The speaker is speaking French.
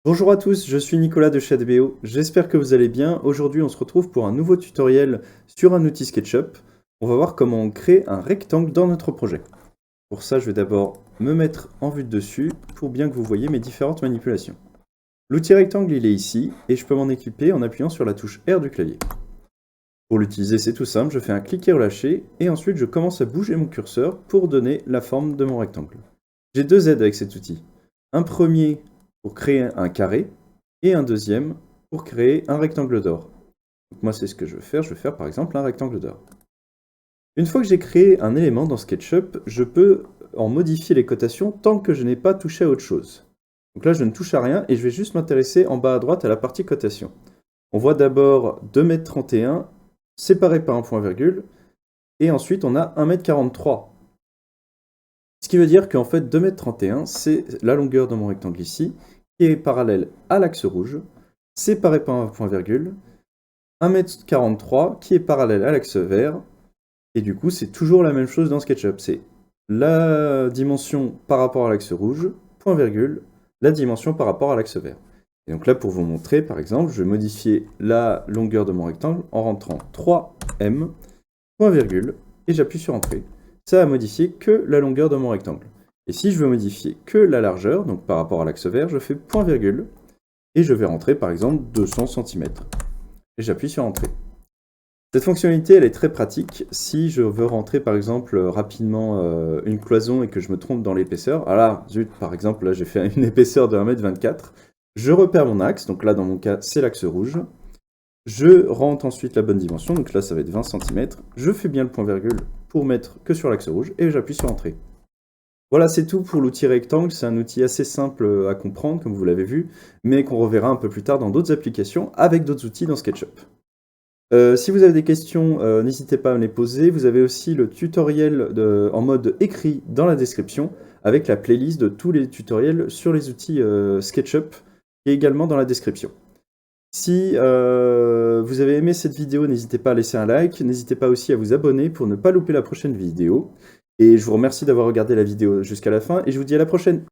Bonjour à tous, je suis Nicolas de Shadbeo, j'espère que vous allez bien. Aujourd'hui on se retrouve pour un nouveau tutoriel sur un outil SketchUp. On va voir comment on crée un rectangle dans notre projet. Pour ça je vais d'abord me mettre en vue de dessus pour bien que vous voyez mes différentes manipulations. L'outil rectangle il est ici et je peux m'en équiper en appuyant sur la touche R du clavier. Pour l'utiliser c'est tout simple, je fais un clic et relâcher et ensuite je commence à bouger mon curseur pour donner la forme de mon rectangle. J'ai deux aides avec cet outil. Un premier pour créer un carré et un deuxième pour créer un rectangle d'or. Donc moi c'est ce que je vais faire par exemple un rectangle d'or. Une fois que j'ai créé un élément dans SketchUp, je peux en modifier les cotations tant que je n'ai pas touché à autre chose. Donc là je ne touche à rien et je vais juste m'intéresser en bas à droite à la partie cotation. On voit d'abord 2,31 m séparé par un point virgule et ensuite on a 1,43 m. Ce qui veut dire qu'en fait 2,31 m c'est la longueur de mon rectangle ici qui est parallèle à l'axe rouge, séparé par un point virgule, 1,43 m qui est parallèle à l'axe vert, et du coup c'est toujours la même chose dans SketchUp, c'est la dimension par rapport à l'axe rouge, point virgule, la dimension par rapport à l'axe vert. Et donc là pour vous montrer par exemple, je vais modifier la longueur de mon rectangle en rentrant 3m, point virgule, et j'appuie sur Entrée. Ça va modifier que la longueur de mon rectangle. Et si je veux modifier que la largeur, donc par rapport à l'axe vert, je fais point virgule, et je vais rentrer par exemple 200 cm. Et j'appuie sur Entrée. Cette fonctionnalité, elle est très pratique si je veux rentrer par exemple rapidement une cloison et que je me trompe dans l'épaisseur. Ah là, zut, par exemple, là j'ai fait une épaisseur de 1,24 m. Je repère mon axe, donc là dans mon cas c'est l'axe rouge. Je rentre ensuite la bonne dimension, donc là ça va être 20 cm. Je fais bien le point virgule pour mettre que sur l'axe rouge et j'appuie sur Entrée. Voilà, c'est tout pour l'outil rectangle. C'est un outil assez simple à comprendre, comme vous l'avez vu, mais qu'on reverra un peu plus tard dans d'autres applications avec d'autres outils dans SketchUp. Si vous avez des questions, n'hésitez pas à me les poser. Vous avez aussi le tutoriel en mode écrit dans la description avec la playlist de tous les tutoriels sur les outils SketchUp qui est également dans la description. Si vous avez aimé cette vidéo, n'hésitez pas à laisser un like, n'hésitez pas aussi à vous abonner pour ne pas louper la prochaine vidéo. Et je vous remercie d'avoir regardé la vidéo jusqu'à la fin et je vous dis à la prochaine.